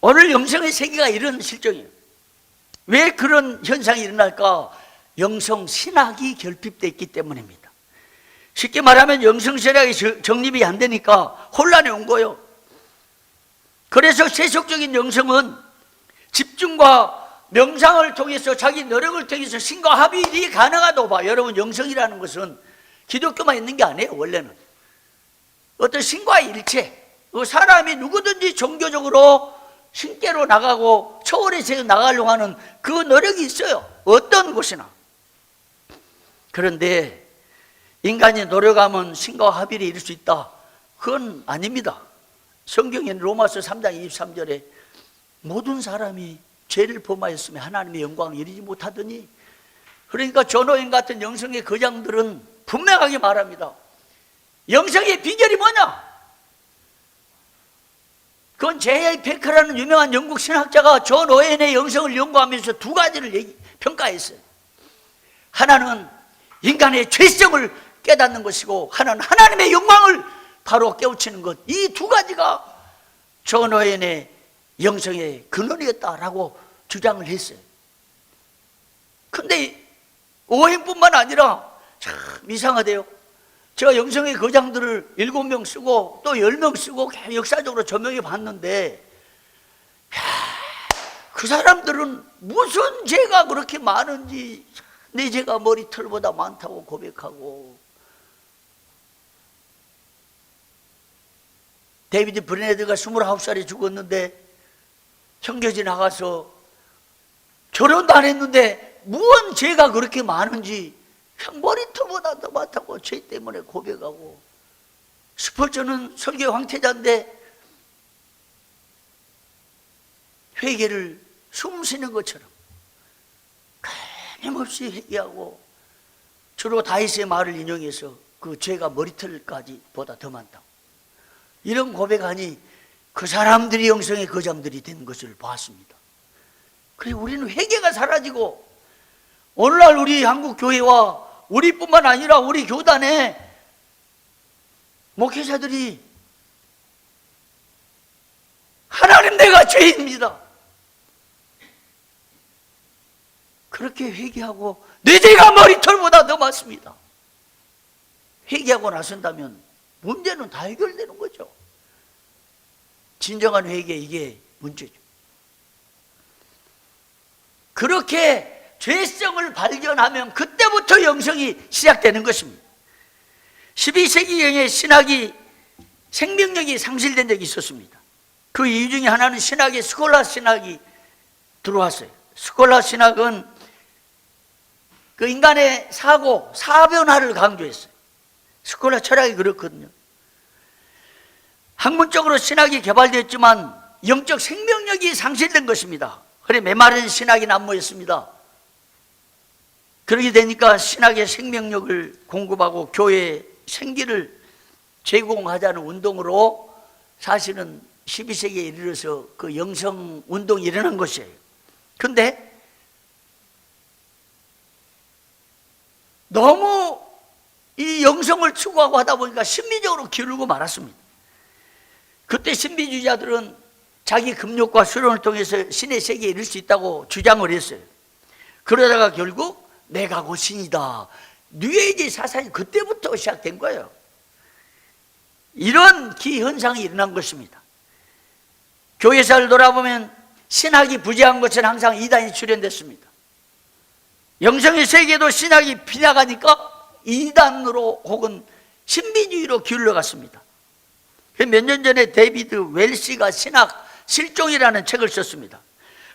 오늘 영성의 세계가 이런 실정이에요. 왜 그런 현상이 일어날까? 영성 신학이 결핍되어 있기 때문입니다. 쉽게 말하면 영성 신학이 정립이 안 되니까 혼란이 온 거예요. 그래서 세속적인 영성은 집중과 명상을 통해서 자기 노력을 통해서 신과 합일이 가능하다고 봐. 여러분, 영성이라는 것은 기독교만 있는 게 아니에요. 원래는 어떤 신과의 일체, 사람이 누구든지 종교적으로 신께로 나가고 초월의 세계로 나가려고 하는 그 노력이 있어요. 어떤 곳이나. 그런데 인간이 노력하면 신과 합일에 이룰 수 있다? 그건 아닙니다. 성경에 로마서 3장 23절에 모든 사람이 죄를 범하였으며 하나님의 영광을 이루지 못하더니, 그러니까 존 오웬 같은 영성의 거장들은 분명하게 말합니다. 영성의 비결이 뭐냐? 그건 J.I. 페커라는 유명한 영국 신학자가 존 오웬의 영성을 연구하면서 두 가지를 평가했어요. 하나는 인간의 죄성을 깨닫는 것이고, 하나는 하나님의 영광을 바로 깨우치는 것. 이 두 가지가 존 오웬의 영성의 근원이었다라고 주장을 했어요. 근데 오웬뿐만 아니라 참 이상하대요. 제가 영성의 거장들을 7명 쓰고 또 10명 쓰고 역사적으로 조명해 봤는데, 그 사람들은 무슨 죄가 그렇게 많은지, 내 죄가 머리털보다 많다고 고백하고, 데이비드 브레네드가 29살에 죽었는데 형제집 나가서 결혼도 안 했는데 무슨 죄가 그렇게 많은지 머리털보다 더 많다고 죄 때문에 고백하고, 스펄전은 설교 황태자인데 회개를 숨 쉬는 것처럼 끊임없이 회개하고, 주로 다윗의 말을 인용해서 그 죄가 머리털까지 보다 더 많다고, 이런 고백하니 그 사람들이 영성의 거장들이 된 것을 봤습니다. 그래서 우리는 회개가 사라지고, 오늘날 우리 한국 교회와 우리뿐만 아니라 우리 교단의 목회자들이 하나님, 내가 죄인입니다, 그렇게 회개하고, 내 죄가 머리털보다 더 많습니다. 회개하고 나선다면 문제는 다 해결되는 거죠. 진정한 회개, 이게 문제죠. 그렇게 죄성을 발견하면 그때부터 영성이 시작되는 것입니다. 12세기경에 신학이 생명력이 상실된 적이 있었습니다. 그 이유 중에 하나는 신학의 스콜라 신학이 들어왔어요. 스콜라 신학은 그 인간의 사고, 사변화를 강조했어요. 스콜라 철학이 그렇거든요. 학문적으로 신학이 개발되었지만 영적 생명력이 상실된 것입니다. 그래 메마른 신학이 난무했습니다. 그렇게 되니까 신학의 생명력을 공급하고 교회의 생기를 제공하자는 운동으로 사실은 12세기에 이르러서 그 영성 운동이 일어난 것이에요. 그런데 너무 이 영성을 추구하고 하다 보니까 신비적으로 기울고 말았습니다. 그때 신비주의자들은 자기 금욕과 수련을 통해서 신의 세계에 이를 수 있다고 주장을 했어요. 그러다가 결국 내가 곧 신이다, 뉴에이지 사상이 그때부터 시작된 거예요. 이런 기현상이 일어난 것입니다. 교회사를 돌아보면 신학이 부재한 것은 항상 이단이 출현됐습니다. 영성의 세계도 신학이 빗나가니까 이단으로 혹은 신비주의로 기울러 갔습니다. 몇 년 전에 데이비드 웰시가 신학 실종이라는 책을 썼습니다.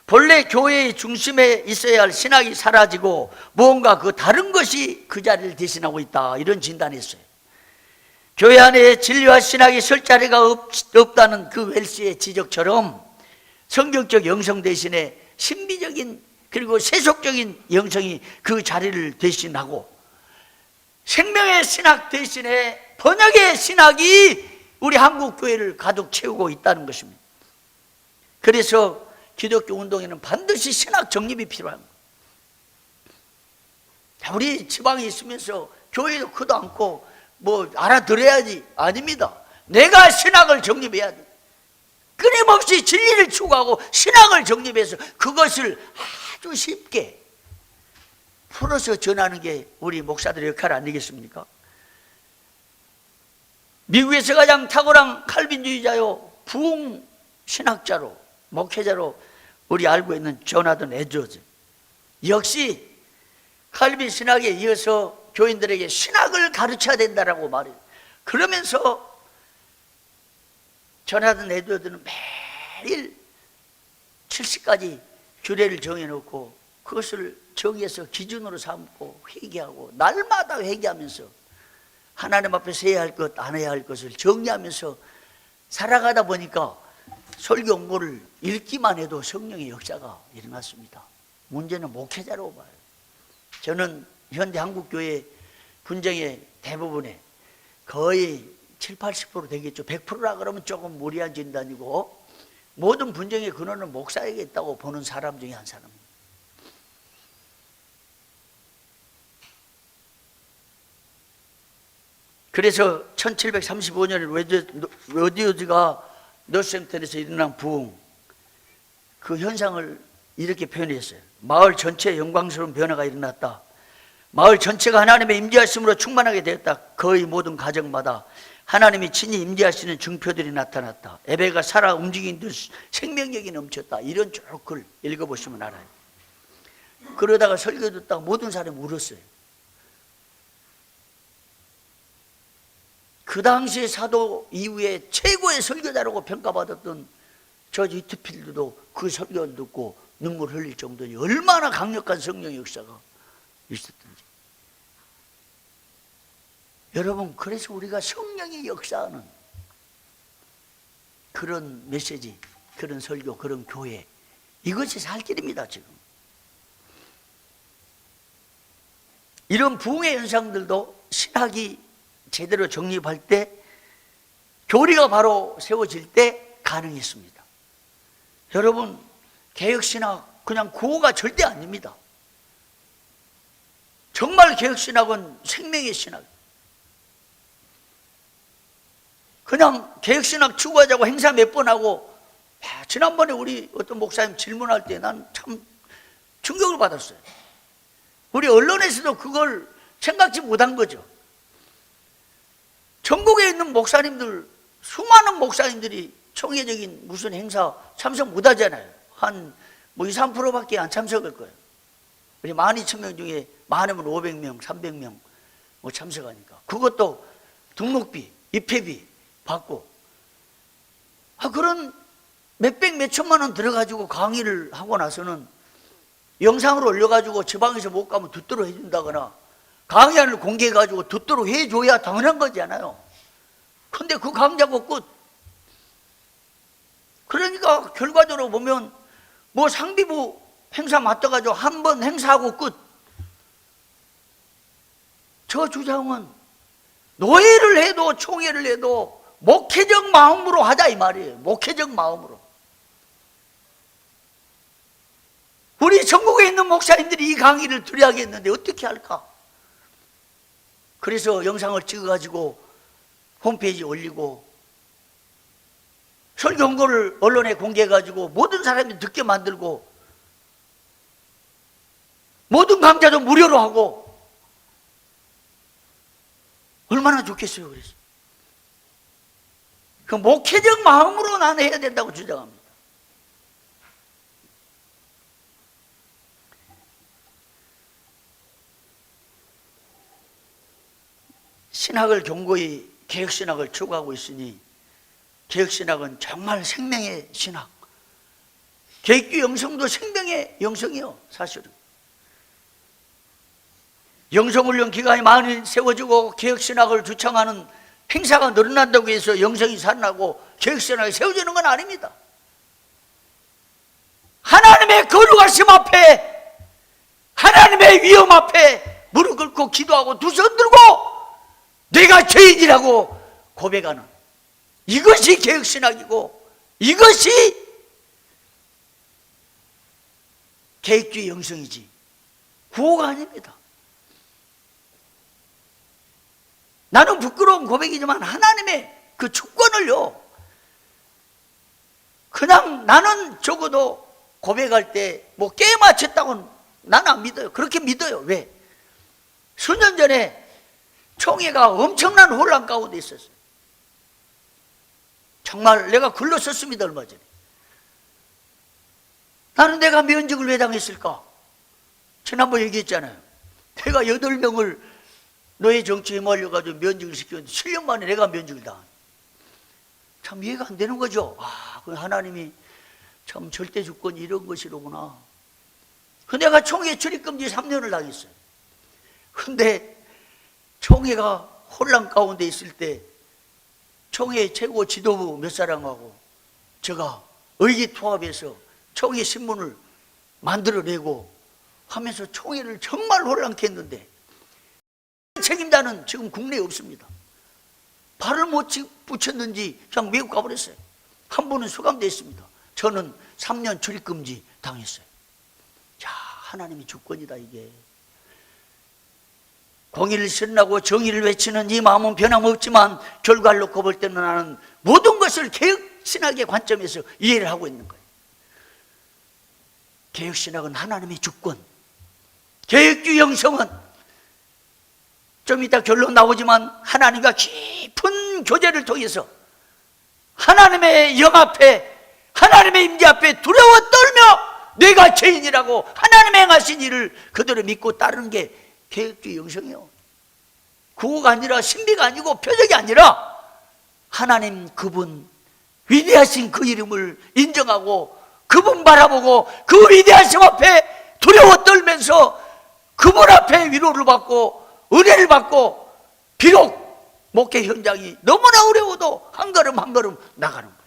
본래 교회의 중심에 있어야 할 신학이 사라지고 무언가 그 다른 것이 그 자리를 대신하고 있다, 이런 진단을 했어요. 교회 안에 진리와 신학이 설 자리가 없다는 그 웰시의 지적처럼 성경적 영성 대신에 신비적인 그리고 세속적인 영성이 그 자리를 대신하고, 생명의 신학 대신에 번역의 신학이 우리 한국 교회를 가득 채우고 있다는 것입니다. 그래서 기독교 운동에는 반드시 신학 정립이 필요한 거예요. 우리 지방에 있으면서 교회도 크도 않고 뭐 알아들어야지, 아닙니다. 내가 신학을 정립해야 돼. 끊임없이 진리를 추구하고 신앙을 정립해서 그것을 아주 쉽게 풀어서 전하는 게 우리 목사들의 역할 아니겠습니까? 미국에서 가장 탁월한 칼빈주의자요, 부흥 신학자로, 목회자로 우리 알고 있는 조나단 에드워즈. 역시 칼빈 신학에 이어서 교인들에게 신학을 가르쳐야 된다라고 말해요. 그러면서 조나단 에드워즈는 매일 70가지 규례를 정해놓고 그것을 정해서 기준으로 삼고 회개하고 날마다 회개하면서 하나님 앞에서 해야 할 것, 안 해야 할 것을 정리하면서 살아가다 보니까 설교 공부를 읽기만 해도 성령의 역사가 일어났습니다. 문제는 목회자라고 봐요. 저는 현대 한국교회 분쟁의 대부분에 거의 7, 80% 되겠죠. 100%라 그러면 조금 무리한 진단이고, 모든 분쟁의 근원은 목사에게 있다고 보는 사람 중에 한 사람입니다. 그래서 1735년에 에드워즈가 노스햄튼에서 일어난 부흥, 그 현상을 이렇게 표현했어요. 마을 전체에 영광스러운 변화가 일어났다. 마을 전체가 하나님의 임재하심으로 충만하게 되었다. 거의 모든 가정마다 하나님이 친히 임재하시는 증표들이 나타났다. 에베가 살아 움직인 듯 생명력이 넘쳤다. 이런 쭉 글 읽어보시면 알아요. 그러다가 설교 듣다가 모든 사람이 울었어요. 그 당시에 사도 이후에 최고의 설교자라고 평가받았던 저지 히트필드도 그 설교를 듣고 눈물 흘릴 정도니 얼마나 강력한 성령의 역사가 있었던지. 여러분, 그래서 우리가 성령의 역사하는 그런 메시지, 그런 설교, 그런 교회, 이것이 살 길입니다. 지금 이런 부흥의 현상들도 신학이 제대로 정립할 때, 교리가 바로 세워질 때 가능했습니다. 여러분, 개혁신학 그냥 구호가 절대 아닙니다. 정말 개혁신학은 생명의 신학. 그냥 개혁신학 추구하자고 행사 몇 번 하고, 지난번에 우리 어떤 목사님 질문할 때 난 참 충격을 받았어요. 우리 언론에서도 그걸 생각지 못한 거죠. 전국에 있는 목사님들, 수많은 목사님들이 총회적인 무슨 행사 참석 못 하잖아요. 한 2, 3%밖에 안 참석할 거예요. 우리 12,000명 중에 많으면 500명, 300명 참석하니까. 그것도 등록비, 입회비 받고. 그런 몇백, 몇천만 원 들어가지고 강의를 하고 나서는 영상으로 올려가지고 지방에서 못 가면 듣도록 해준다거나, 강의안을 공개해가지고 듣도록 해줘야 당연한 거잖아요. 근데 그 강좌고 끝. 그러니까 결과적으로 보면 뭐 상비부 행사 맡아가지고 한 번 행사하고 끝. 저 주장은 노예를 해도 총회를 해도 목회적 마음으로 하자 이 말이에요. 목회적 마음으로. 우리 전국에 있는 목사님들이 이 강의를 들어야겠는데 어떻게 할까? 그래서 영상을 찍어가지고 홈페이지에 올리고 설교 원고를 언론에 공개해가지고 모든 사람이 듣게 만들고 모든 강좌도 무료로 하고 얼마나 좋겠어요. 그래서 그 목회적 마음으로 나는 해야 된다고 주장합니다. 신학을 견고히 개혁신학을 추구하고 있으니 개혁신학은 정말 생명의 신학, 개혁교 영성도 생명의 영성이요. 사실은 영성훈련 기간이 많이 세워지고 개혁신학을 주창하는 행사가 늘어난다고 해서 영성이 살아나고 개혁신학이 세워지는 건 아닙니다. 하나님의 거룩하심 앞에, 하나님의 위엄 앞에 무릎 꿇고 기도하고 두 손 들고 내가 죄인이라고 고백하는, 이것이 개혁신학이고 이것이 개혁주의 영성이지 구호가 아닙니다. 나는 부끄러운 고백이지만 하나님의 그 주권을요, 그냥 나는 적어도 고백할 때 뭐 깨 맞췄다고는 나는 안 믿어요. 그렇게 믿어요. 왜? 수년 전에 총회가 엄청난 혼란 가운데 있었어요. 정말 내가 글로 썼습니다. 얼마 전에. 나는 내가 면직을 왜 당했을까? 지난번 얘기했잖아요. 내가 8명을 노예 정치에 몰려가지고 면직을 시켰는데 7년 만에 내가 면직을 당한. 참 이해가 안 되는 거죠. 아, 그 하나님이 참 절대 주권이 이런 것이로구나. 그 내가 총회 출입금지 3년을 당했어요. 근데 총회가 혼란 가운데 있을 때 총회 최고 지도부 몇 사람하고 제가 의기투합해서 총회 신문을 만들어내고 하면서 총회를 정말 혼란케 했는데 책임자는 지금 국내에 없습니다. 발을 못 붙였는지 그냥 미국 가버렸어요. 한 분은 수감됐습니다. 저는 3년 출입금지 당했어요. 자, 하나님의 주권이다 이게. 공의를 신나고 정의를 외치는 이 마음은 변함없지만 결과를 놓고 볼 때는 나는 모든 것을 개혁신학의 관점에서 이해를 하고 있는 거예요. 개혁신학은 하나님의 주권, 개혁주의 영성은 좀 이따 결론 나오지만 하나님과 깊은 교제를 통해서 하나님의 영 앞에, 하나님의 임재 앞에 두려워 떨며 내가 죄인이라고 하나님의 행하신 일을 그대로 믿고 따르는 게 개혁주의 영성이요. 구호가 아니라 신비가 아니고 표적이 아니라 하나님 그분 위대하신 그 이름을 인정하고 그분 바라보고 그 위대하심 앞에 두려워 떨면서 그분 앞에 위로를 받고 은혜를 받고 비록 목회 현장이 너무나 어려워도 한 걸음 한 걸음 나가는 거예요.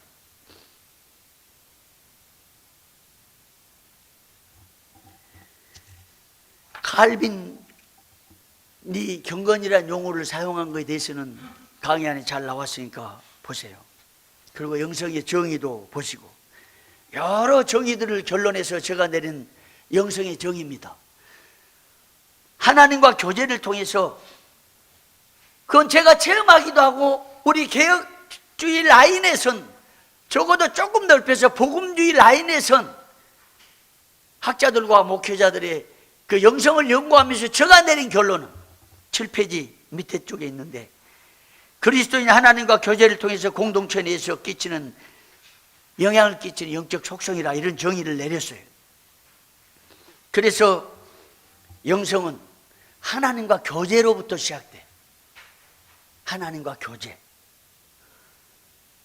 칼빈이 경건이라는 용어를 사용한 것에 대해서는 강의 안에 잘 나왔으니까 보세요. 그리고 영성의 정의도 보시고 여러 정의들을 결론해서 제가 내린 영성의 정의입니다. 하나님과 교제를 통해서 그건 제가 체험하기도 하고 우리 개혁주의 라인에선 적어도 조금 넓혀서 복음주의 라인에선 학자들과 목회자들의 그 영성을 연구하면서 제가 내린 결론은 7페이지 밑에 쪽에 있는데 그리스도인 하나님과 교제를 통해서 공동체 내에서 끼치는 영향을 끼치는 영적 속성이라 이런 정의를 내렸어요. 그래서 영성은 하나님과 교제로부터 시작돼. 하나님과 교제.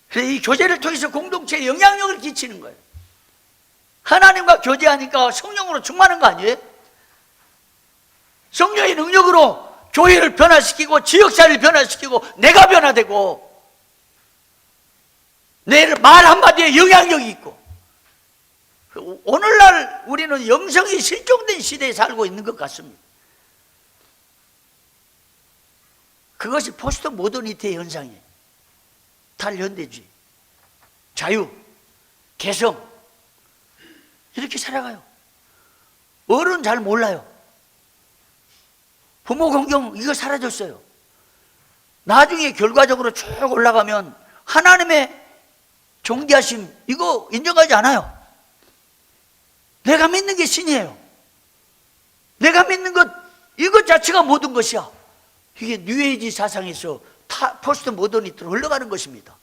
그래서 이 교제를 통해서 공동체에 영향력을 끼치는 거예요. 하나님과 교제하니까 성령으로 충만한 거 아니에요? 성령의 능력으로 교회를 변화시키고 지역사회를 변화시키고 내가 변화되고 내 말 한마디에 영향력이 있고 오늘날 우리는 영성이 실종된 시대에 살고 있는 것 같습니다. 그것이 포스트 모더니티의 현상이에요. 탈현대주의, 자유, 개성 이렇게 살아가요. 어른 잘 몰라요. 부모 공경 이거 사라졌어요. 나중에 결과적으로 쭉 올라가면 하나님의 존귀하심 이거 인정하지 않아요. 내가 믿는 게 신이에요. 내가 믿는 것 이것 자체가 모든 것이야. 이게 뉴에이지 사상에서 포스트 모더니티로 흘러가는 것입니다.